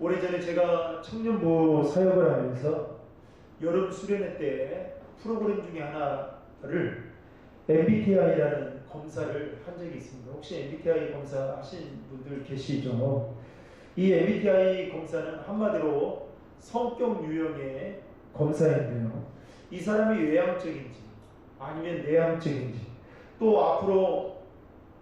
오래전에 제가 청년부 사역을 하면서 여름 수련회 때 프로그램 중에 하나를 MBTI라는 검사를 한 적이 있습니다. 혹시 MBTI 검사 하신 분들 계시죠? 이 MBTI 검사는 한마디로 성격 유형의 검사인데요. 이 사람이 외향적인지 아니면 내향적인지, 또 앞으로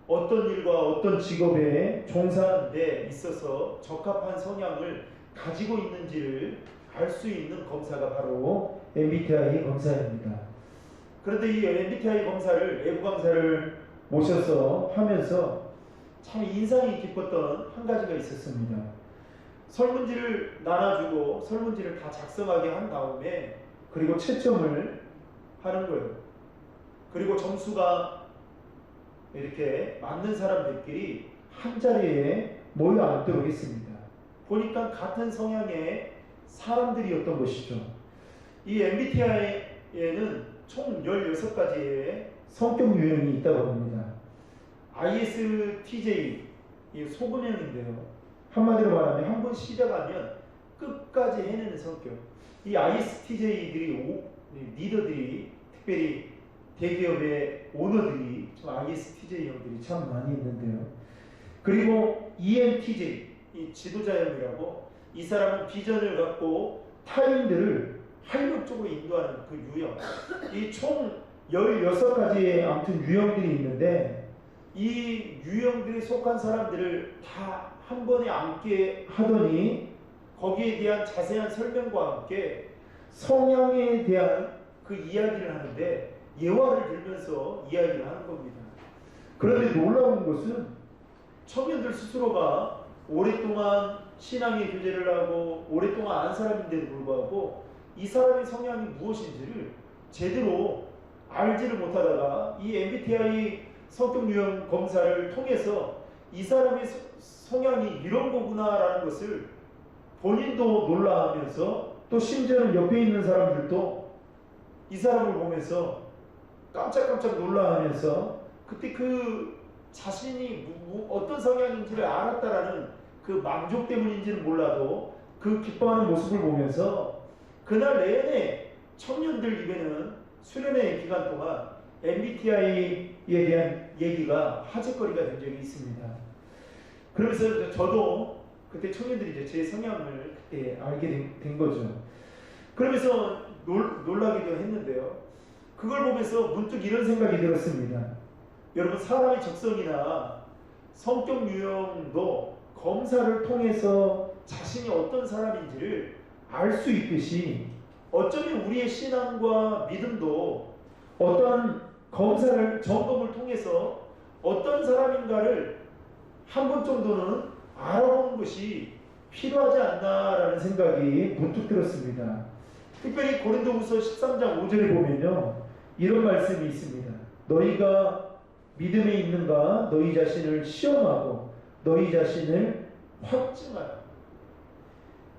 어떤 일과 어떤 직업에 종사하는 데 있어서 적합한 성향을 가지고 있는지를 알 수 있는 검사가 바로 MBTI 검사입니다. 그런데 이 MBTI 검사를, 외부 강사를 모셔서 하면서 참 인상이 깊었던 한 가지가 있었습니다. 설문지를 나눠주고 설문지를 다 작성하게 한 다음에 그리고 채점을 하는 거예요. 그리고 점수가 이렇게 맞는 사람들끼리 한 자리에 모여 앉도록 했습니다. 보니까 같은 성향의 사람들이었던 것이죠. 이 MBTI에는 총 16가지의 성격 유형이 있다고 합니다. ISTJ, 이 소근형인데요. 한마디로 말하면 한 번 시작하면 끝까지 해내는 성격. 이 ISTJ들이, 리더들이, 특별히 대기업의 오너들이, ISTJ형들이 참 많이 있는데요. 그리고 ENTJ, 이 지도자형이라고, 이 사람은 비전을 갖고 타인들을 활력적으로 인도하는 그 유형. 이 총 16가지의 아무튼 유형들이 있는데, 이 유형들에 속한 사람들을 다 한 번에 앉게 하더니 거기에 대한 자세한 설명과 함께 성향에 대한 그 이야기를 하는데 예화를 들면서 이야기를 하는 겁니다. 그런데 놀라운 것은 청년들 스스로가 오랫동안 신앙의 교제를 하고 오랫동안 안 사람인데도 불구하고 이 사람의 성향이 무엇인지를 제대로 알지를 못하다가 이 MBTI 성격 유형 검사를 통해서 이 사람의 성향이 이런 거구나라는 것을 본인도 놀라하면서, 또 심지어는 옆에 있는 사람들도 이 사람을 보면서 깜짝깜짝 놀라하면서 그때 그 자신이 어떤 성향인지를 알았다라는 그 만족 때문인지는 몰라도 그 기뻐하는 모습을 보면서 그날 내내 청년들 입에는 수련회 기간 동안 MBTI에 대한 얘기가 화제거리가 된 적이 있습니다. 그러면서 저도 그때 청년들이 이제 제 성향을 그때 알게 된 거죠. 그러면서 놀라기도 했는데요. 그걸 보면서 문득 이런 생각이 들었습니다. 여러분, 사람의 적성이나 성격 유형도 검사를 통해서 자신이 어떤 사람인지를 알 수 있듯이 어쩌면 우리의 신앙과 믿음도 어떤 검사를, 점검을 통해서 어떤 사람인가를 한 번 정도는 알아보는 것이 필요하지 않나라는 생각이 문득 들었습니다. 특별히 고린도후서 13장 5절에 보면요, 이런 말씀이 있습니다. 너희가 믿음에 있는가 너희 자신을 시험하고 너희 자신을 확증하라.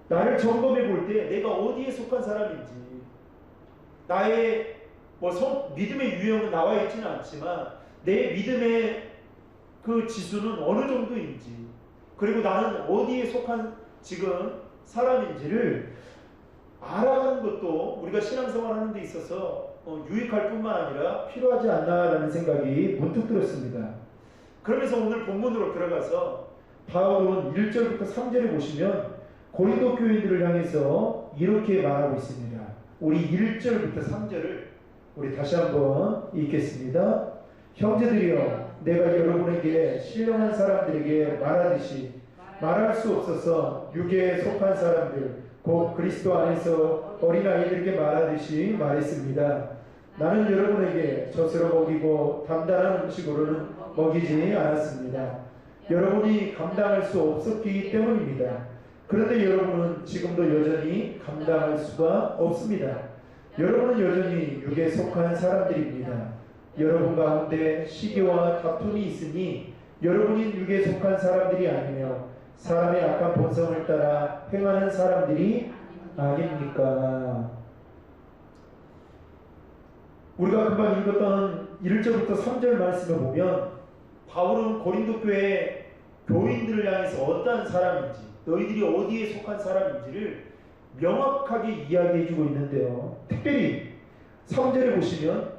나를 점검해 볼 때 내가 어디에 속한 사람인지, 나의 믿음의 유형은 나와 있지는 않지만 내 믿음의 그 지수는 어느 정도인지, 그리고 나는 어디에 속한 지금 사람인지를 알아가는 것도 우리가 신앙생활 하는 데 있어서 유익할 뿐만 아니라 필요하지 않나라는 생각이 문득 들었습니다. 그러면서 오늘 본문으로 들어가서 바울은 1절부터 3절에 보시면 고린도 교인들을 향해서 이렇게 말하고 있습니다. 우리 1절부터 3절을 우리 다시 한번 읽겠습니다. 형제들이여, 내가 여러분에게 신령한 사람들에게 말하듯이 말할 수 없어서 육에 속한 사람들 곧 그리스도 안에서 어린아이들에게 말하듯이 말했습니다. 나는 여러분에게 젖으로 먹이고 단단한 음식으로는 먹이지 않았습니다. 여러분이 감당할 수 없었기 때문입니다. 그런데 여러분은 지금도 여전히 감당할 수가 없습니다. 여러분은 여전히 육에 속한 사람들입니다. 여러분 가운데 시기와 다툼이 있으니 여러분이 육에 속한 사람들이 아니며 사람의 악한 본성을 따라 행하는 사람들이 아닙니까? 우리가 금방 읽었던 1절부터 3절 말씀을 보면 바울은 고린도 교회 교인들을 향해서 어떠한 사람인지, 너희들이 어디에 속한 사람인지를 명확하게 이야기해주고 있는데요. 특별히 3절에 보시면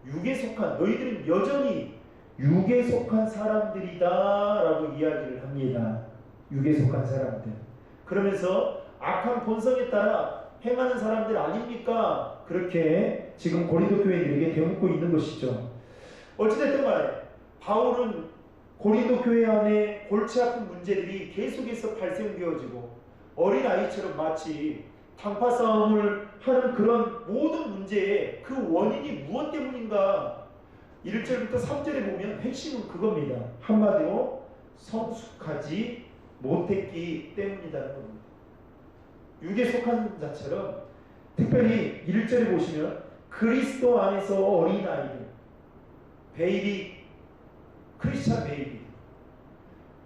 육에 속한, 너희들은 여전히 육에 속한 사람들이다 라고 이야기를 합니다. 육에 속한 사람들. 그러면서 악한 본성에 따라 행하는 사람들 아닙니까? 그렇게 지금 고린도 교회들에게 대묻고 있는 것이죠. 어찌됐든 간에 바울은 고린도 교회 안에 골치 아픈 문제들이 계속해서 발생되어지고 어린아이처럼 마치 당파 싸움을 하는 그런 모든 문제의 그 원인이 무엇 때문인가? 1절부터 3절에 보면 핵심은 그겁니다. 한마디로 성숙하지 못했기 때문이라는 겁니다. 육에 속한 자처럼 특별히 1절에 보시면 그리스도 안에서 어린아이들, 베이비, 크리스찬 베이비,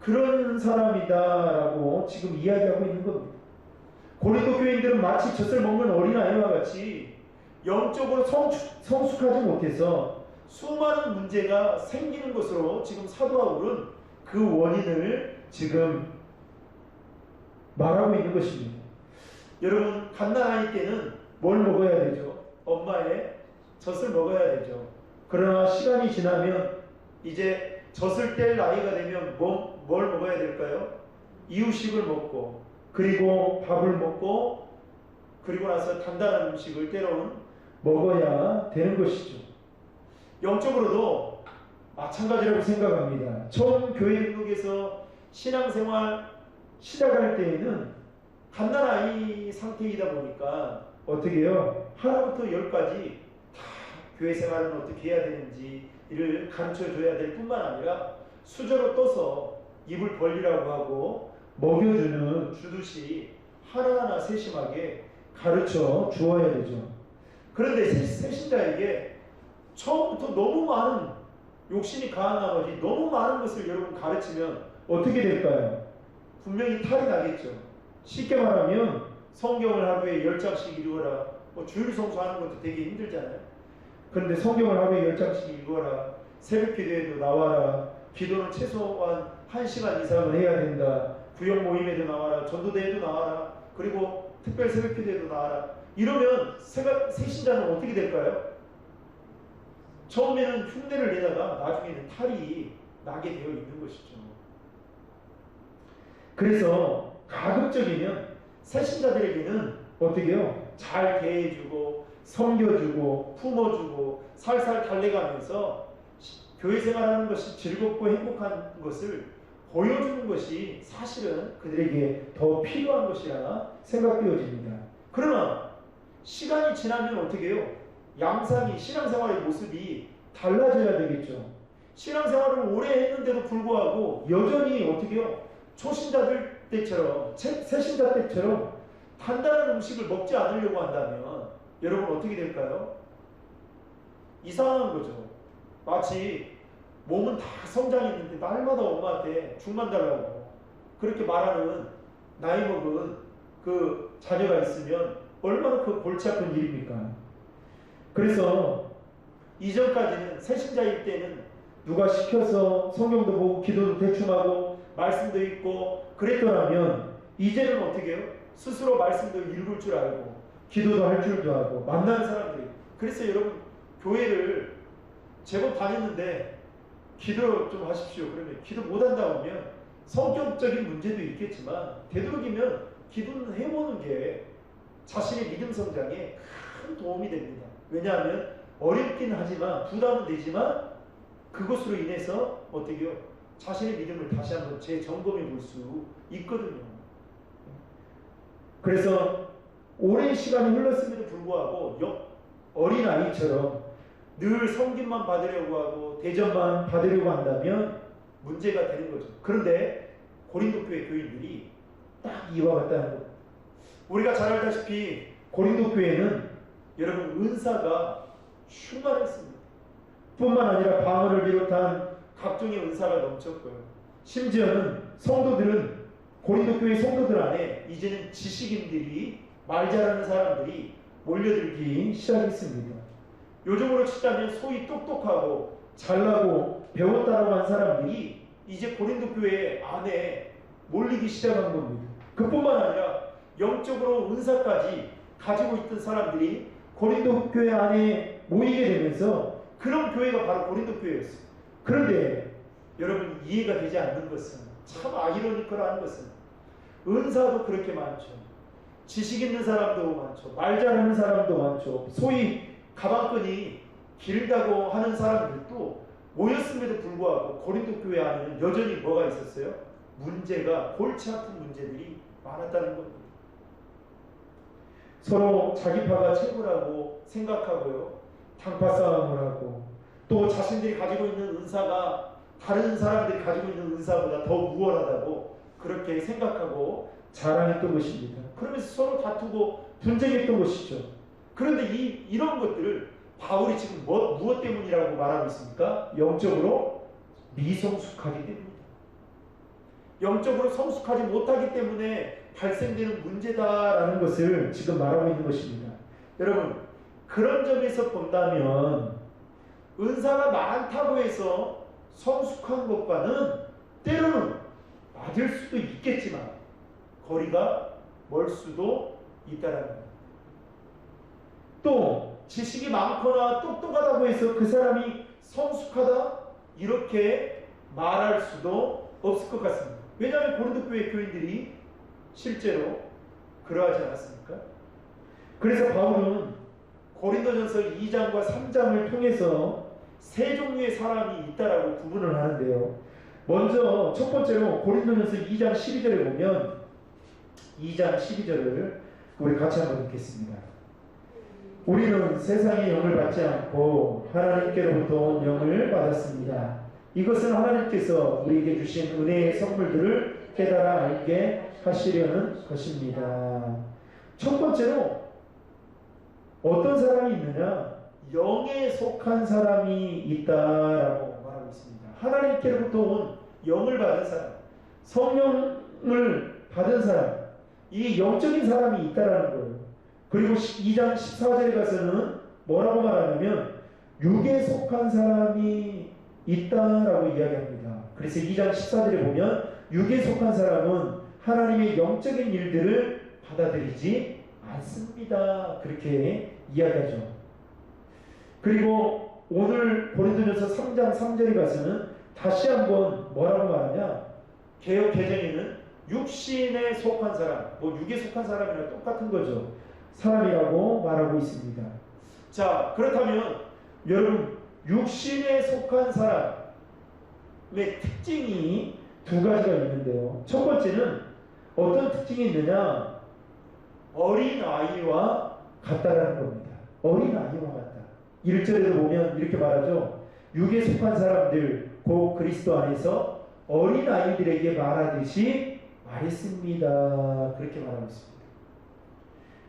그런 사람이다라고 지금 이야기하고 있는 겁니다. 고린도 교인들은 마치 젖을 먹는 어린아이와 같이 영적으로 성숙하지 못해서 수많은 문제가 생기는 것으로 지금 사도 바울은 그 원인을 지금 말하고 있는 것입니다. 여러분, 갓난아이 때는 뭘 먹어야 되죠? 엄마의 젖을 먹어야 되죠. 그러나 시간이 지나면 이제 젖을 뗄 나이가 되면 뭘 먹어야 될까요? 이유식을 먹고, 그리고 밥을 먹고, 그리고 나서 단단한 음식을 때로는 먹어야 되는 것이죠. 영적으로도 마찬가지라고 생각합니다. 처음 교회 등록해서 신앙생활 시작할 때에는 갓난아이 상태이다 보니까 어떻게 해요? 하나부터 열까지 다 교회 생활은 어떻게 해야 되는지 이를 가르쳐줘야 될 뿐만 아니라 수저로 떠서 입을 벌리라고 하고 주듯이 하나하나 세심하게 가르쳐 주어야 되죠. 그런데 새신자에게 처음부터 너무 많은 욕심이 강한 나머지 너무 많은 것을 여러분 가르치면 어떻게 될까요? 분명히 탈이 나겠죠. 쉽게 말하면 성경을 하루에 10장씩 읽어라. 주일 성수하는 것도 되게 힘들잖아요. 그런데 성경을 하루에 10장씩 읽어라. 새벽 기도에도 나와라. 기도는 최소한 1시간 이상은 해야 된다. 구역 모임에도 나와라. 전도대회도 나와라. 그리고 특별 새벽 기도에도 나와라. 이러면 새신자는 어떻게 될까요? 처음에는 흉내를 내다가 나중에는 탈이 나게 되어 있는 것이죠. 그래서 가급적이면 새신자들에게는 어떻게 해요? 잘 대해주고 섬겨주고 품어주고 살살 달래가면서 교회 생활하는 것이 즐겁고 행복한 것을 보여주는 것이 사실은 그들에게 더 필요한 것이라 생각되어집니다. 그러나 시간이 지나면 어떻게 해요? 양상이, 신앙생활의 모습이 달라져야 되겠죠. 신앙생활을 오래 했는데도 불구하고 여전히 어떻게 해요? 초신자들 때처럼, 새신자 때처럼 단단한 음식을 먹지 않으려고 한다면 여러분 어떻게 될까요? 이상한 거죠. 마치 몸은 다 성장했는데 날마다 엄마한테 죽만 달라고 그렇게 말하는 나이 먹은 그 자녀가 있으면 얼마나 그 골치 아픈 일입니까? 그래서 이전까지는 새신자일 때는 누가 시켜서 성경도 보고 기도도 대충 하고 말씀도 읽고 그랬더라면 이제는 어떻게 해요? 스스로 말씀도 읽을 줄 알고 기도도 할 줄도 알고 만나는 사람들이. 그래서 여러분 교회를 제법 다녔는데 기도 좀 하십시오. 그러면 기도 못한다 하면 성격적인 문제도 있겠지만 되도록이면 기도는 해보는 게 자신의 믿음 성장에 큰 도움이 됩니다. 왜냐하면 어렵긴 하지만 부담은 되지만 그것으로 인해서 어떻게 해요? 자신의 믿음을 다시 한번 재점검해 볼 수 있거든요. 그래서 오랜 시간이 흘렀음에도 불구하고 어린아이처럼 늘 섬김만 받으려고 하고 대접만 받으려고 한다면 문제가 되는 거죠. 그런데 고린도 교회 교인들이 딱 이와 같다는 것. 우리가 잘 알다시피 고린도 교회는 여러분 은사가 충만했습니다. 뿐만 아니라 방언을 비롯한 각종의 은사가 넘쳤고요. 심지어는 성도들은 고린도 교회 성도들 안에 이제는 지식인들이 말 잘하는 사람들이 몰려들기 시작했습니다. 요즘으로 치자면 소위 똑똑하고 잘나고 배웠다라고 한 사람들이 이제 고린도 교회 안에 몰리기 시작한 겁니다. 그뿐만 아니라 영적으로 은사까지 가지고 있던 사람들이 고린도 교회 안에 모이게 되면서 그런 교회가 바로 고린도 교회였어요. 그런데 여러분 이해가 되지 않는 것은 참 아이러니컬한 것은 은사도 그렇게 많죠. 지식 있는 사람도 많죠. 말 잘하는 사람도 많죠. 소위 가방끈이 길다고 하는 사람들도 모였음에도 불구하고 고린도 교회 안에는 여전히 뭐가 있었어요? 문제가 골치 아픈 문제들이 많았다는 겁니다. 서로 자기파가 최고라고 생각하고요. 당파 싸움을 하고 또 자신들이 가지고 있는 은사가 다른 사람들이 가지고 있는 은사보다 더 우월하다고 그렇게 생각하고 자랑했던 것입니다. 그러면서 서로 다투고 분쟁했던 것이죠. 그런데 이런 것들을 바울이 지금 무엇 때문이라고 말하고 있습니까? 영적으로 미성숙하기 때문이다. 영적으로 성숙하지 못하기 때문에 발생되는 문제다라는 것을 지금 말하고 있는 것입니다. 여러분, 그런 점에서 본다면 은사가 많다고 해서 성숙한 것과는 때로는 맞을 수도 있겠지만 거리가 멀 수도 있다는 겁니다. 또 지식이 많거나 똑똑하다고 해서 그 사람이 성숙하다 이렇게 말할 수도 없을 것 같습니다. 왜냐하면 고린도 교회 교인들이 실제로 그러하지 않았습니까? 그래서 바울은 고린도전서 2장과 3장을 통해서 세 종류의 사람이 있다라고 구분을 하는데요. 먼저 첫 번째로 고린도전서 2장 12절에 보면 2장 12절을 우리 같이 한번 읽겠습니다. 우리는 세상의 영을 받지 않고 하나님께로부터 온 영을 받았습니다. 이것은 하나님께서 우리에게 주신 은혜의 선물들을 깨달아 알게 하시려는 것입니다. 첫 번째로 어떤 사람이 있느냐? 영에 속한 사람이 있다라고 말하고 있습니다. 하나님께로부터 온 영을 받은 사람, 성령을 받은 사람, 이 영적인 사람이 있다라는 거예요. 그리고 2장 14절에 가서는 뭐라고 말하냐면 육에 속한 사람이 있다라고 이야기합니다. 그래서 2장 14절에 보면 육에 속한 사람은 하나님의 영적인 일들을 받아들이지 않습니다. 그렇게 이야기하죠. 그리고 오늘 고린도전서 3장 3절에 가서는 다시 한번 뭐라고 말하냐? 개역 개정에는 육신에 속한 사람, 뭐 육에 속한 사람이랑 똑같은 거죠. 사람이라고 말하고 있습니다. 자, 그렇다면 여러분 육신에 속한 사람의 특징이 두 가지가 있는데요. 첫 번째는 어떤 특징이 있느냐? 어린 아이와 같다라는 겁니다. 어린 아이와 같다. 1절에도 보면 이렇게 말하죠. 육에 속한 사람들 곧 그리스도 안에서 어린 아이들에게 말하듯이 말했습니다. 그렇게 말하고 있습니다.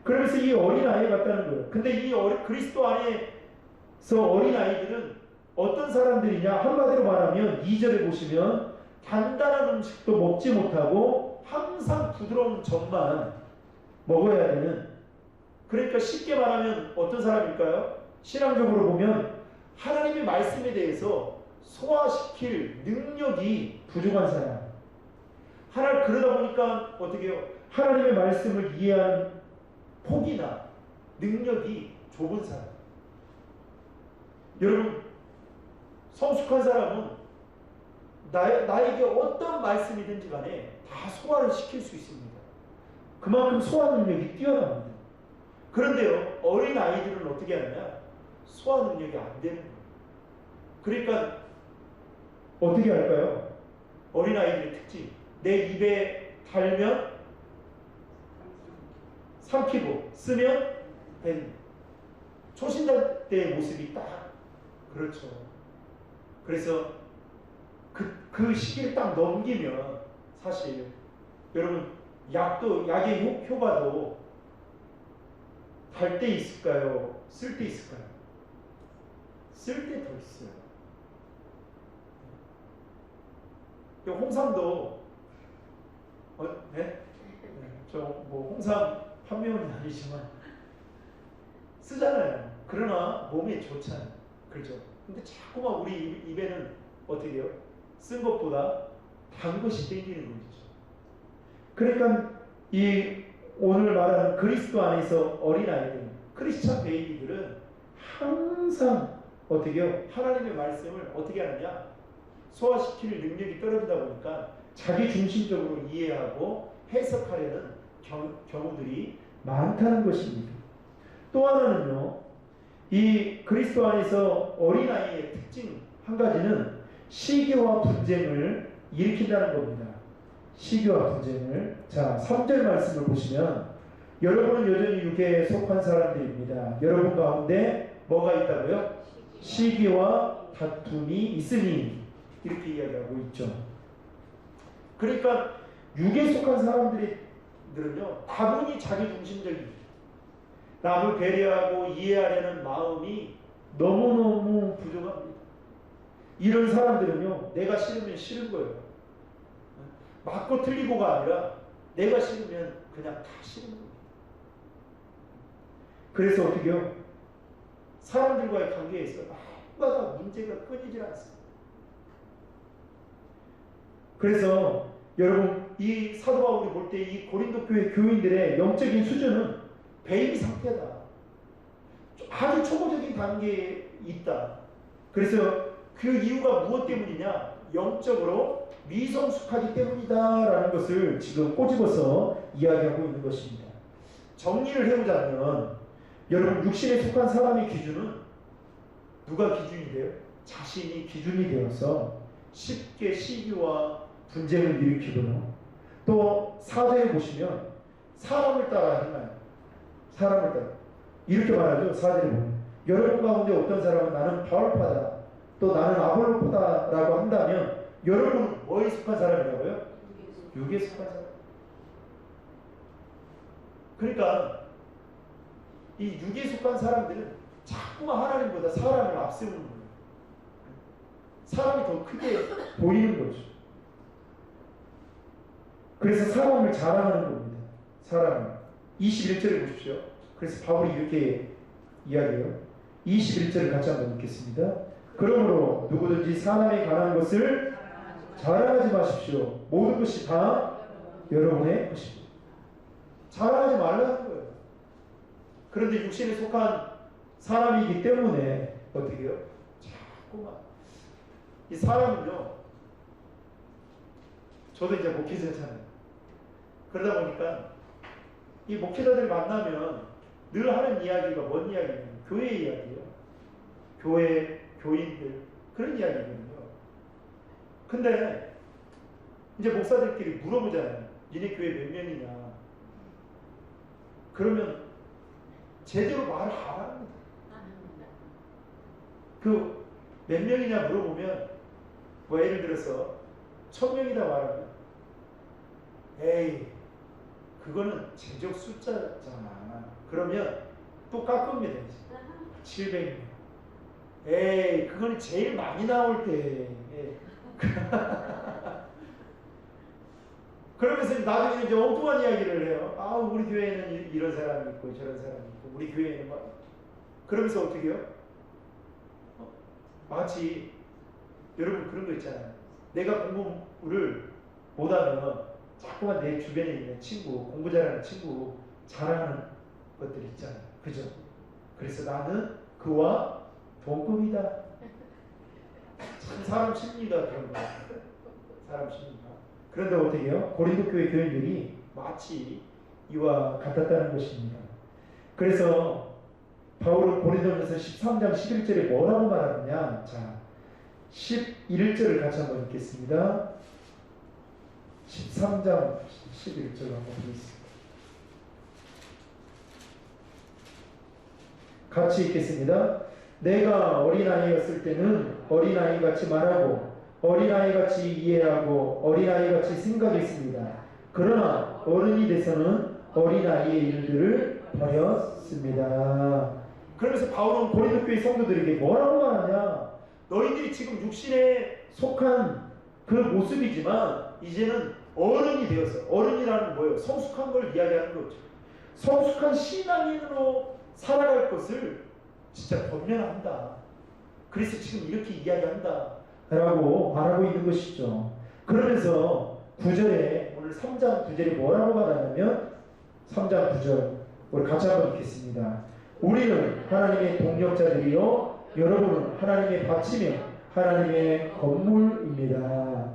그러면서 이 어린 아이 같다는 거예요. 근데 이 그리스도 안에서 어린 아이들은 어떤 사람들이냐? 한마디로 말하면 2절에 보시면 단단한 음식도 먹지 못하고 항상 부드러운 젖만 먹어야 되는, 그러니까 쉽게 말하면 어떤 사람일까요? 신앙적으로 보면 하나님의 말씀에 대해서 소화시킬 능력이 부족한 사람. 그러다 보니까 어떻게 해요? 하나님의 말씀을 이해하는 폭이나 능력이 좁은 사람. 여러분, 성숙한 사람은 나에게 어떤 말씀이든지 간에 다 소화를 시킬 수 있습니다. 그만큼 소화 능력이 뛰어납니다. 그런데요, 어린 아이들은 어떻게 하느냐? 소화 능력이 안 되는 거예요. 그러니까 어떻게 할까요? 어린 아이들의 특징. 내 입에 달면 삼키고 쓰면 뱉는. 초신자 때의 모습이 딱 그렇죠. 그래서 그 시기를 딱 넘기면 사실 여러분 약의 효과도 달 때 있을까요? 쓸 때 있을까요? 쓸 때 더 있어요. 홍삼도 네? 저 뭐 홍삼 판매원은 아니지만 쓰잖아요. 그러나 몸에 좋잖아요. 그렇죠? 근데 자꾸만 우리 입에는 어떻게 돼요? 쓴 것보다 단 것이 땡기는 거죠. 그러니까 이 오늘 말하는 그리스도 안에서 어린아이들, 크리스찬 베이비들은 항상 어떻게요? 하나님의 말씀을 어떻게 하느냐? 소화시킬 능력이 떨어지다 보니까 자기 중심적으로 이해하고 해석하려는 경우들이 많다는 것입니다. 또 하나는요, 이 그리스도 안에서 어린아이의 특징 한 가지는 시기와 분쟁을 일으킨다는 겁니다. 시기와 분쟁을. 자, 3절 말씀을 보시면 여러분은 여전히 육에 속한 사람들입니다. 여러분 가운데 뭐가 있다고요? 시기와 다툼이 있으니, 이렇게 이야기하고 있죠. 그러니까 육에 속한 사람들은요, 다분히 자기중심적입니다. 남을 배려하고 이해하려는 마음이 너무너무 부족합니다. 이런 사람들은요, 내가 싫으면 싫은 거예요. 맞고 틀리고가 아니라 내가 싫으면 그냥 다 싫은 겁니다. 그래서 어떻게요? 사람들과의 관계에서 마다 문제가 끊이질 않습니다. 그래서 여러분, 이 사도 바울이 볼 때 이 고린도 교회 교인들의 영적인 수준은 베이비 상태다. 아주 초보적인 단계에 있다. 그래서 그 이유가 무엇 때문이냐? 영적으로 미성숙하기 때문이다라는 것을 지금 꼬집어서 이야기하고 있는 것입니다. 정리를 해보자면 여러분, 육신에 속한 사람의 기준은 누가 기준이 돼요? 자신이 기준이 되어서 쉽게 시기와 분쟁을 일으키고요. 또 4절에 보시면 사람을 따라 행하여, 사람을 따라 이렇게 말하죠. 4절에 보면 여러분 가운데 어떤 사람은 나는 바울파다, 또 나는 아볼로파다라고 한다면 여러분은 뭐에 속한 사람이라고요? 육에 속한 사람. 그러니까 이 육에 속한 사람들은 자꾸만 하나님보다 사람을 앞세우는 거예요. 사람이 더 크게 보이는 거죠. 그래서 사람을 자랑하는 겁니다. 사람을. 21절을 보십시오. 그래서 바울이 이렇게 이야기해요. 21절을 같이 한번 읽겠습니다. 그러므로 누구든지 사람에 관한 것을 자랑하지 마십시오. 모든 것이 다 여러분의 것입니다. 자랑하지 말라는 거예요. 그런데 육신에 속한 사람이기 때문에 어떻게 해요? 자꾸만. 이 사람은요, 저도 이제 목회자잖아요. 그러다 보니까 이 목회자들을 만나면 늘 하는 이야기가 뭔 이야기냐면 교회 이야기예요. 교회, 교인들, 그런 이야기거든요. 근데 이제 목사들끼리 물어보잖아요. 니네 교회 몇 명이냐? 그러면 제대로 말을 안 합니다. 그 몇 명이냐 물어보면 뭐 예를 들어서 1000명이다 말하면 에이, 그거는 제적 숫자잖아. 그러면 또 깎습니다. 700명. 에이, 그거는 제일 많이 나올 때. 그러면서 나중에 이제 엉뚱한 이야기를 해요. 아, 우리 교회에는 이런 사람이 있고 저런 사람이 있고 우리 교회에는 막. 그러면서 어떻게 해요? 마치 여러분 그런 거 있잖아요. 내가 공부를 못하면 자꾸만 내 주변에 있는 친구, 공부 잘하는 친구 자랑하는 것들 있잖아요. 그죠? 그래서 나는 그와 동급이다. 참 사람 심리가 그런 거예요. 사람 심리가. 그런데 어떻게 해요? 고린도 교회 교인들이 마치 이와 같았다는 것입니다. 그래서 바울은 고린도전서 13장 11절에 뭐라고 말하느냐? 자, 11절을 같이 한번 읽겠습니다. 13장 11절 한번 보겠습니다. 같이 읽겠습니다. 내가 어린아이였을 때는 어린아이같이 말하고 어린아이같이 이해하고 어린아이같이 생각했습니다. 그러나 어른이 돼서는 어린아이의 일들을 버렸습니다. 그러면서 바울은 고린도 교회 성도들에게 뭐라고 말하냐? 너희들이 지금 육신에 속한 그 모습이지만 이제는 어른이 되어서, 어른이라는 뭐예요? 성숙한 걸 이야기하는 거죠. 성숙한 신앙인으로 살아갈 것을 진짜 권면한다. 그래서 지금 이렇게 이야기한다 라고 말하고 있는 것이죠. 그러면서 9절에, 오늘 3장 9절에 뭐라고 말하냐면 3장 9절 우리 같이 한번 읽겠습니다. 우리는 하나님의 동력자들이요 여러분은 하나님의 밭이며 하나님의 건물입니다.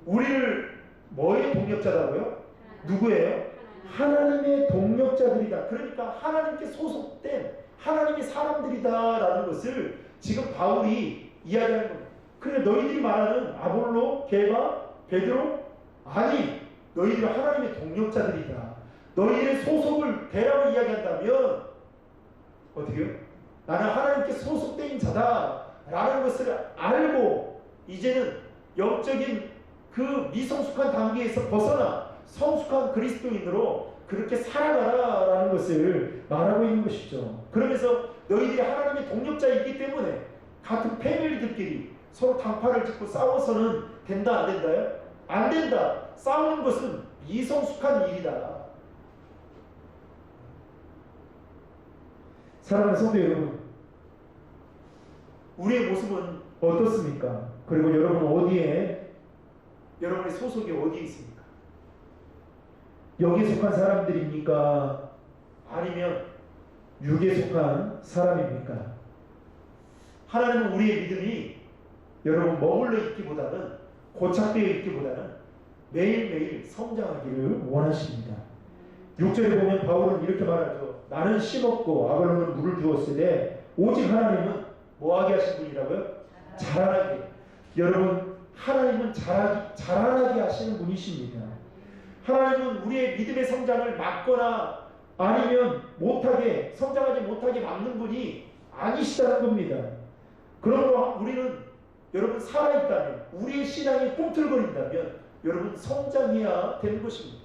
우리를 뭐의 동력자라고요? 누구예요? 하나님의 동력자들이다. 그러니까 하나님께 소속된 하나님의 사람들이다라는 것을 지금 바울이 이야기하는 겁니다. 그래 너희들이 말하는 아볼로, 게바, 베드로 아니 너희들은 하나님의 동력자들이다. 너희들의 소속을 대라고 이야기한다면 어떻게요? 나는 하나님께 소속된 자다 라는 것을 알고 이제는 영적인 그 미성숙한 단계에서 벗어나 성숙한 그리스도인으로 그렇게 살아가라 라는 것을 말하고 있는 것이죠. 그러면서 너희들이 하나님의 동력자이기 때문에 같은 패밀리들끼리 서로 단파를 짓고 싸워서는 된다 안 된다요? 안 된다. 싸우는 것은 미성숙한 일이다. 사랑하는 성도 여러분, 우리의 모습은 어떻습니까? 그리고 여러분 어디에 여러분의 소속이 어디에 있습니까? 여기에 속한 사람들입니까? 아니면 육에 속한 사람입니까? 하나님은 우리의 믿음이 여러분 머물러 있기보다는 고착되어 있기보다는 매일매일 성장하기를 원하십니다. 6절에 보면 바울은 이렇게 말하죠. 나는 심었고 아볼로는 물을 주었으되 오직 하나님은 뭐하게 하신 분이라고요? 자라나게. 여러분 하나님은 자라나게 하시는 분이십니다. 하나님은 우리의 믿음의 성장을 막거나 아니면 성장하지 못하게 막는 분이 아니시다는 겁니다. 그러므로 우리는 여러분 살아있다면 우리의 신앙이 꿈틀거린다면 여러분 성장해야 되는 것입니다.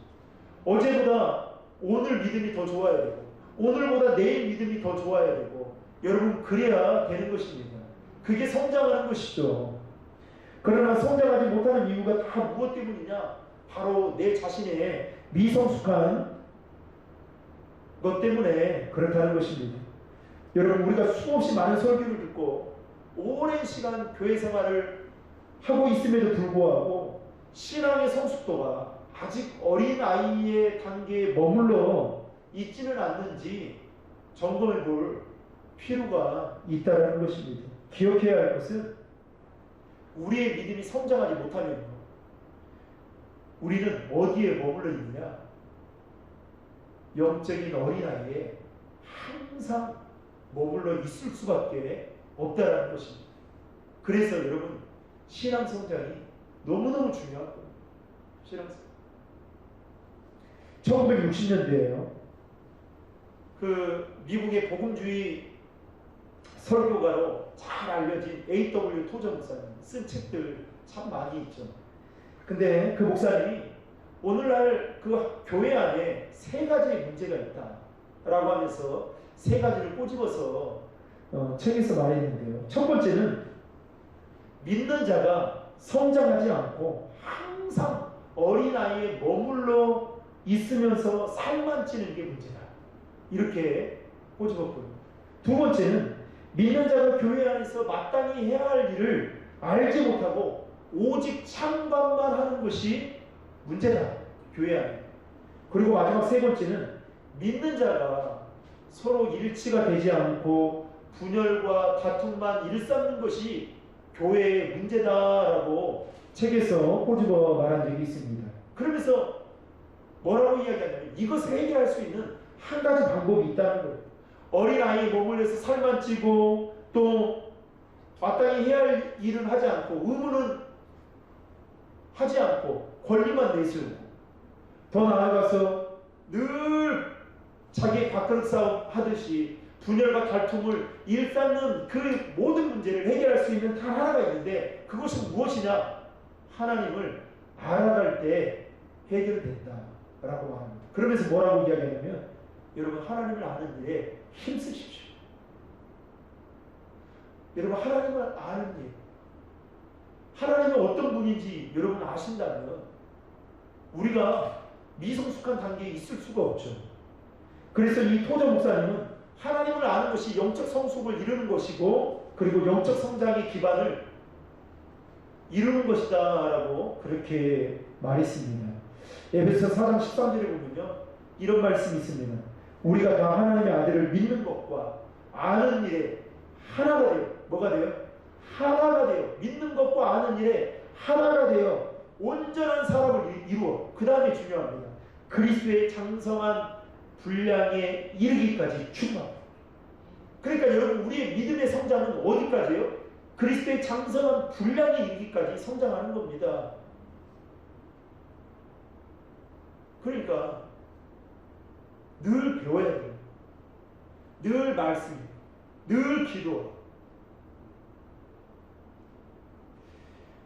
어제보다 오늘 믿음이 더 좋아야 되고 오늘보다 내일 믿음이 더 좋아야 되고 여러분 그래야 되는 것입니다. 그게 성장하는 것이죠. 그러나 성장하지 못하는 이유가 다 무엇 때문이냐? 바로 내 자신의 미성숙한 것 때문에 그렇다는 것입니다. 여러분 우리가 수없이 많은 설교를 듣고 오랜 시간 교회 생활을 하고 있음에도 불구하고 신앙의 성숙도가 아직 어린 아이의 단계에 머물러 있지는 않는지 점검해 볼 필요가 있다는 것입니다. 기억해야 할 것은 우리의 믿음이 성장하지 못하면 우리는 어디에 머물러 있느냐? 영적인 어린아이에 항상 머물러 있을 수밖에 없다라는 것입니다. 그래서 여러분 신앙 성장이 너무너무 중요한 겁니다. 신앙 성장. 1960년대에요. 그 미국의 복음주의 설교가로 잘 알려진 A.W. 토저 목사님 쓴 책들 참 많이 있죠. 근데 그 목사님이 오늘날 그 교회 안에 세 가지의 문제가 있다라고 하면서 세 가지를 꼬집어서 책에서 말했는데요. 첫 번째는 믿는 자가 성장하지 않고 항상 어린아이에 머물러 있으면서 살만 찌는 게 문제다. 이렇게 꼬집었고요. 두 번째는 믿는 자가 교회 안에서 마땅히 해야 할 일을 알지 못하고 오직 참관만 하는 것이 문제다. 교회 안에. 그리고 마지막 세 번째는 믿는 자가 서로 일치가 되지 않고 분열과 다툼만 일삼는 것이 교회의 문제다라고 책에서 꼬집어 말한 적이 있습니다. 그러면서 뭐라고 이야기하냐면 이것을 해결할 수 있는 한 가지 방법이 있다는 거예요. 어린아이에 머물러서 살만 찌고 또 마땅히 해야 할 일은 하지 않고 의무는 하지 않고 권리만 내세우고 더 나아가서 늘 자기의 밥그릇 싸움 하듯이 분열과 갈등을 일삼는 그 모든 문제를 해결할 수 있는 단 하나가 있는데 그것은 무엇이냐? 하나님을 알아갈 때 해결된다라고 말합니다. 그러면서 뭐라고 이야기하냐면 여러분 하나님을 아는 일에 힘쓰십시오. 여러분 하나님을 아는 일, 하나님이 어떤 분인지 여러분 아신다면 우리가 미성숙한 단계에 있을 수가 없죠. 그래서 이 토저 목사님은 하나님을 아는 것이 영적 성숙을 이루는 것이고 그리고 영적 성장의 기반을 이루는 것이다 라고 그렇게 말했습니다. 에베소 4장 13절에 보면요 이런 말씀이 있습니다. 우리가 다 하나님의 아들을 믿는 것과 아는 일에 하나가 돼요. 뭐가 돼요? 하나가 돼요. 믿는 것과 아는 일에 하나가 돼요. 온전한 사람을 이루어. 그 다음에 중요합니다. 그리스도의 장성한 분량에 이르기까지 충만. 그러니까 여러분, 우리의 믿음의 성장은 어디까지요? 그리스도의 장성한 분량에 이르기까지 성장하는 겁니다. 그러니까 늘 배워야 돼요. 늘 말씀, 늘 기도.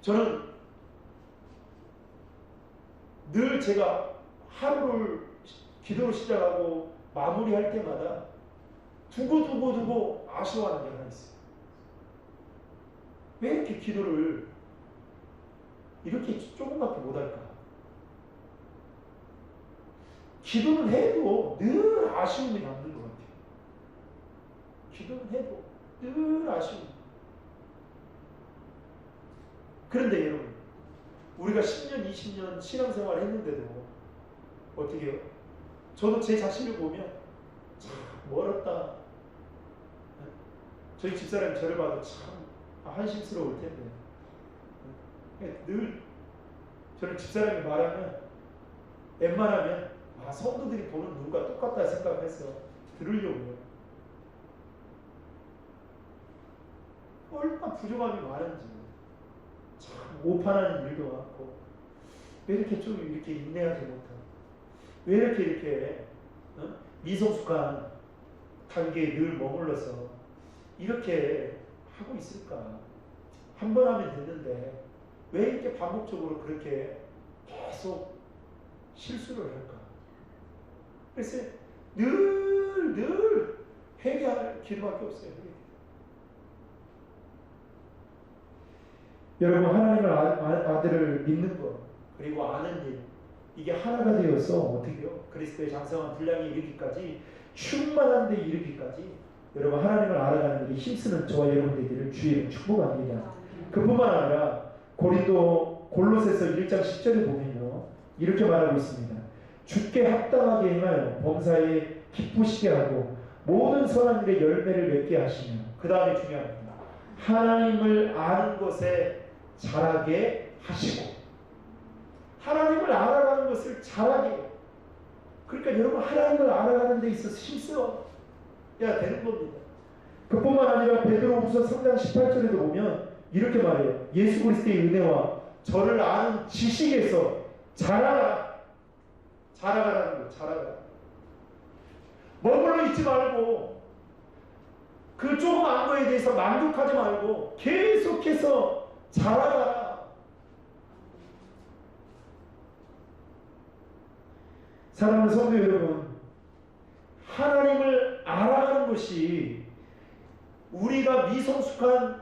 저는 늘 제가 하루를 기도로 시작하고 마무리할 때마다 두고 아쉬워하는 게 하나 있어요. 왜 이렇게 기도를 이렇게 조금밖에 못할까? 기도는 해도 늘 아쉬움이 남는 것 같아요. 기도는 해도 늘 아쉬움. 그런데 여러분, 우리가 10년, 20년 신앙생활을 했는데도 어떻게 해요? 저도 제 자신을 보면 참 멀었다. 저희 집사람이 저를 봐도 참 한심스러울 텐데, 늘 저는 집사람이 말하면 웬만하면 성도들이 보는 눈과 똑같다 생각해서 들으려고요. 얼마나 부족함이 많은지, 참 오판하는 일도 많고, 왜 이렇게 좀 이렇게 인내하지 못하고, 왜 이렇게 미성숙한 단계에 늘 머물러서 이렇게 하고 있을까? 한 번 하면 됐는데 왜 이렇게 반복적으로 그렇게 계속 실수를 할까? 그래서 늘 회개할 길밖에 없어요. 여러분, 하나님을 아들을 믿는 것, 그리고 아는 일, 이게 하나가 되어서 어떻게요? 그리스도의 장성한 분량에 이르기까지, 충만한 데 이르기까지 여러분, 하나님을 알아가는 일이 힘쓰는 저와 여러분 되기를 주의 축복합니다. 그뿐만 아니라 골로새서 1장 10절에 보면요, 이렇게 말하고 있습니다. 주께 합당하게 행하여 범사에 기쁘시게 하고 모든 선한 일에 열매를 맺게 하시며, 그 다음에 중요합니다. 하나님을 아는 것에 자라게 하시고. 하나님을 알아가는 것을 잘하게. 그러니까 여러분, 하나님을 알아가는 데 있어서 힘써야 되는 겁니다. 그뿐만 아니라 베드로후서 3장 18절에도 보면 이렇게 말해요. 예수 그리스도의 은혜와 저를 아는 지식에서 자라가라는 거예요. 자라가라. 머물러 있지 말고, 그 조금 안 거에 대해서 만족하지 말고 계속해서 자라가라. 사랑하는 성도 여러분, 하나님을 알아가는 것이 우리가 미성숙한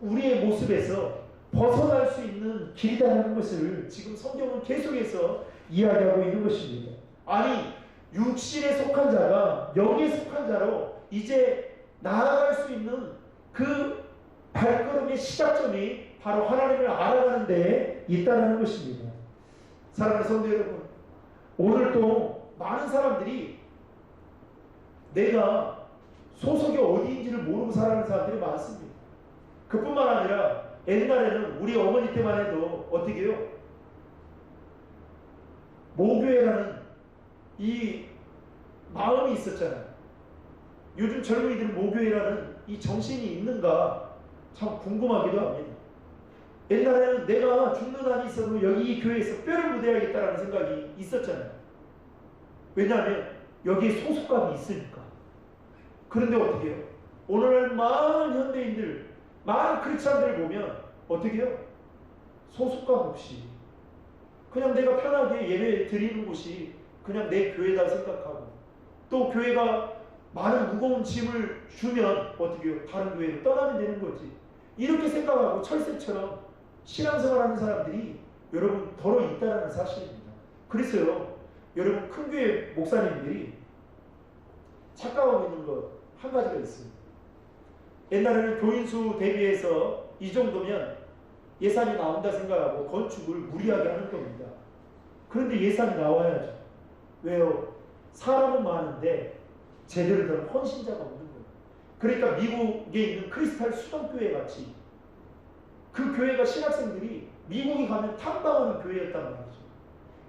우리의 모습에서 벗어날 수 있는 길이라는 것을 지금 성경은 계속해서 이야기하고 있는 것입니다. 아니, 육신에 속한 자가 영에 속한 자로 이제 나아갈 수 있는 그 발걸음의 시작점이 바로 하나님을 알아가는 데에 있다는 것입니다. 사랑하는 성도 여러분, 오늘도 많은 사람들이 내가 소속이 어디인지를 모르고 살아가는 사람들이 많습니다. 그뿐만 아니라 옛날에는 우리 어머니 때만 해도 어떻게 해요? 모교회라는 이 마음이 있었잖아요. 요즘 젊은이들은 모교회라는 이 정신이 있는가 참 궁금하기도 합니다. 옛날에는 내가 죽는 한이 있어도 여기 이 교회에서 뼈를 묻어야겠다라는 생각이 있었잖아요. 왜냐하면 여기에 소속감이 있으니까. 그런데 어떻게 해요? 오늘날 많은 현대인들, 많은 크리스찬들을 보면 어떻게 해요? 소속감 없이 그냥 내가 편하게 예배 드리는 곳이 그냥 내 교회다 생각하고, 또 교회가 많은 무거운 짐을 주면 어떻게 해요? 다른 교회로 떠나면 되는 거지. 이렇게 생각하고 철새처럼 신앙생활하는 사람들이 여러분 더러 있다는 사실입니다. 그래서요, 여러분, 큰 교회 목사님들이 착각하고 있는 것 한 가지가 있습니다. 옛날에는 교인수 대비해서 이 정도면 예산이 나온다 생각하고 건축을 무리하게 하는 겁니다. 그런데 예산이 나와야죠. 왜요? 사람은 많은데 제대로 된 헌신자가 없는 거예요. 그러니까 미국에 있는 크리스탈 수정교회 같이 그 교회가 신학생들이 미국에 가면 탐방하는 교회였단 말이죠.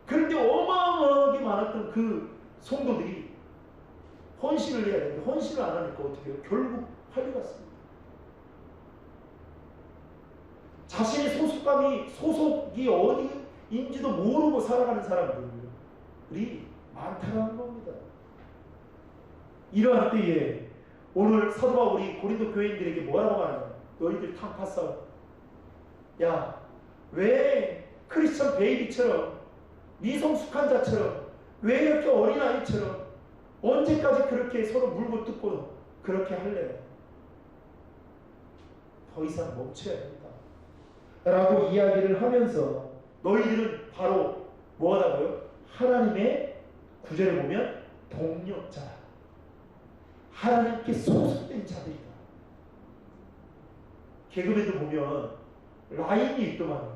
그런데 어마어마하게 많았던 그 성도들이 헌신을 해야 되는데 헌신을 안 하니까 어떻게 해요? 결국 팔려갔습니다. 자신의 소속이 어디인지도 모르고 살아가는 사람들이 많다는 겁니다. 이러한 때에 오늘 사도 바울이 고린도 교인들에게 뭐라고 말하냐? 너희들 탕파 싸움. 야, 왜 크리스천 베이비처럼 미성숙한 자처럼 왜 이렇게 어린아이처럼 언제까지 그렇게 서로 물고 뜯고 그렇게 할래? 더 이상 멈춰야 된다 라고 이야기를 하면서 너희들은 바로 뭐하다고요? 하나님의 구절을 보면 동력자, 하나님께 소속된 자들이다. 개그맨도 보면 라인이 있더만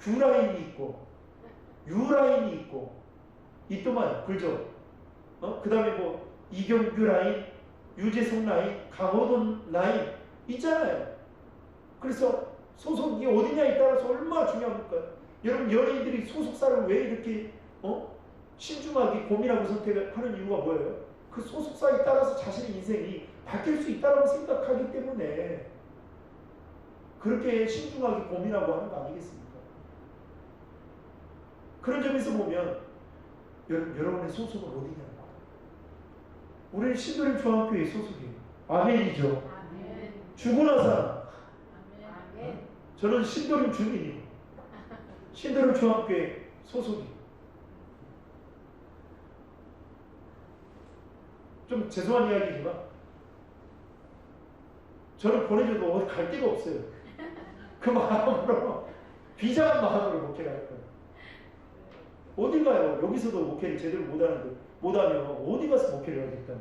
Q라인이 있고 U라인이 있고 있더만, 그죠? 그 다음에 뭐 이경규 라인, 유재석 라인, 강호돈 라인 있잖아요. 그래서 소속이 어디냐에 따라서 얼마나 중요합니까? 여러분, 연예인들이 소속사를 왜 이렇게 신중하게 고민하고 선택하는 이유가 뭐예요? 그 소속사에 따라서 자신의 인생이 바뀔 수 있다고 생각하기 때문에 그렇게 신중하게 고민하고 하는 거 아니겠습니까? 그런 점에서 보면 여러분의 소속은 어디냐는 거예요. 우리는 신도림 중학교의 소속이에요. 아멘이죠. 아멘. 죽으나 살아. 아멘. 저는 신도림 주민이에요. 신도림 중학교의 소속이에요. 좀 죄송한 이야기지만 저를 보내줘도 어디 갈 데가 없어요. 그 마음으로 비장한 마음으로 목회를 할 거예요. 어딜 가요? 여기서도 목회를 제대로 못하면 어디 가서 목회를 하겠다.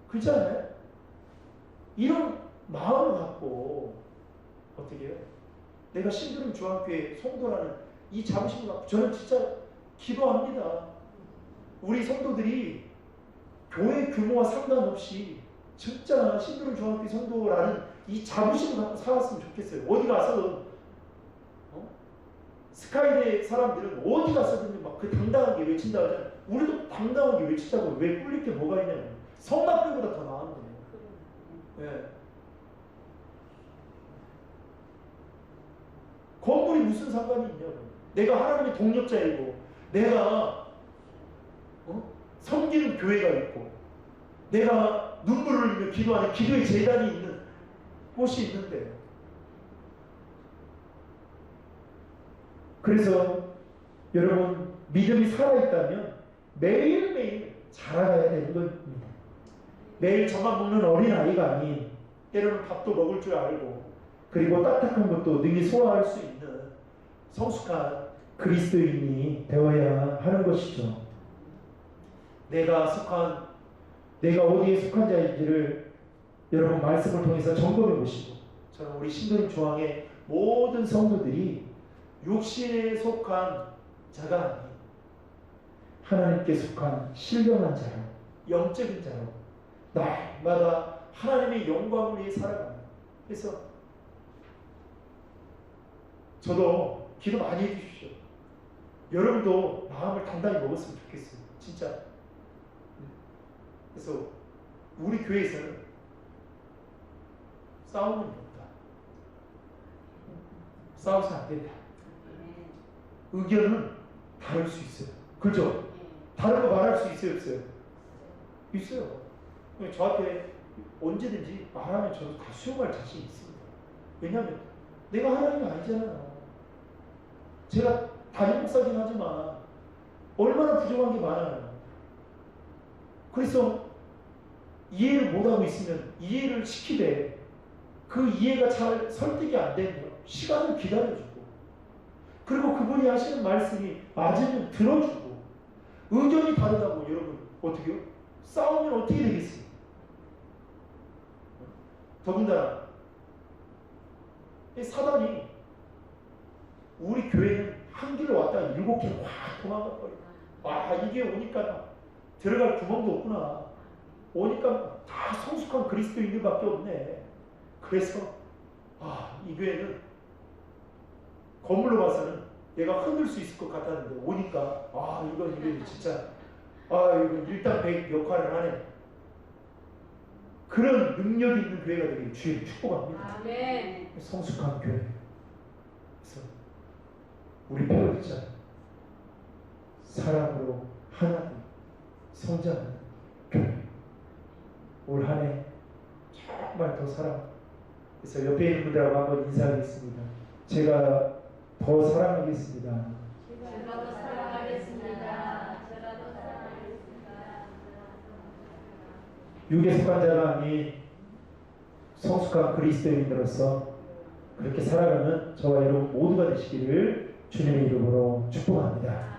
그렇지 않아요? 이런 마음을 갖고 어떻게 해요? 내가 신도림 중학교의 성도라는 이 자부심을 갖고 저는 진짜 기도합니다. 우리 성도들이 교회 규모와 상관없이 진짜 신도림 중학교 성도라는 이 자부심을 갖고 살았으면 좋겠어요. 어디 가서든 스카이대 사람들은 어디 가서든 막 그 당당하게 외친다 하잖아요. 우리도 당당하게 외치자고. 왜 꿀릴 게 뭐가 있냐면 성막교보다 더 나은 거예요. 네. 건물이 무슨 상관이 있냐고. 내가 하나님의 동력자이고 내가 섬기는 교회가 있고 내가 눈물을 흘리며 기도하는 기도의 재단이 있는 곳이 있는데, 그래서 여러분 믿음이 살아있다면 매일매일 자라가야 되는 겁니다. 매일 젖만 먹는 어린아이가 아닌 때로는 밥도 먹을 줄 알고 그리고 딱딱한 것도 능히 소화할 수 있는 성숙한 그리스도인이 되어야 하는 것이죠. 내가 어디에 속한 자인지를 여러분 말씀을 통해서 점검해 보시고, 저는 우리 신도림 중앙의 모든 성도들이 육신에 속한 자가 아닌 하나님께 속한 신령한 자로, 영적인 자로 날마다 하나님의 영광을 위해 살아갑니다. 그래서 저도 기도 많이 해주십시오. 여러분도 마음을 단단히 먹었으면 좋겠어요. 진짜. 그래서 우리 교회에서는 싸움은 없다. 싸워서 안 된다. 의견은 다를 수 있어요. 그죠? 다른 거 말할 수 있어요, 없어요? 있어요. 저한테 언제든지 말하면 저도 다 수용할 자신이 있습니다. 왜냐하면 내가 하나님이 아니잖아요. 제가 담임 목사긴 하지만 얼마나 부족한 게 많아요. 그래서 이해를 못하고 있으면 이해를 시키되 그 이해가 잘 설득이 안 되면 시간을 기다려주고, 그리고 그분이 하시는 말씀이 맞으면 들어주고, 의견이 다르다고 여러분 어떻게 해요? 싸우면 어떻게 되겠어요? 더군다나 사단이 우리 교회는 한 길로 왔다가 7길 확 도망가 버려요. 아, 이게 오니까 들어갈 구멍도 없구나. 오니까 다 성숙한 그리스도인들밖에 없네. 그래서 이 교회는 건물로 봐서는 내가 흔들 수 있을 것 같았는데 오니까 이건 진짜 이거 일당백 역할을 하네. 그런 능력이 있는 교회가 되길 주의 축복합니다. 아멘. 성숙한 교회. 그래서 우리 배우자 사랑으로 하나님 성장하는 교회. 올 한 해 정말 더 사랑. 그래서 옆에 있는 분들하고 한번 인사하겠습니다. 제가 더 사랑하겠습니다. 제가 더 사랑하겠습니다. 제가 더 사랑하겠습니다. 육에 속한 자가 아닌 성숙한 그리스도인으로서 그렇게 살아가는 저와 여러분 모두가 되시기를 주님의 이름으로 축복합니다.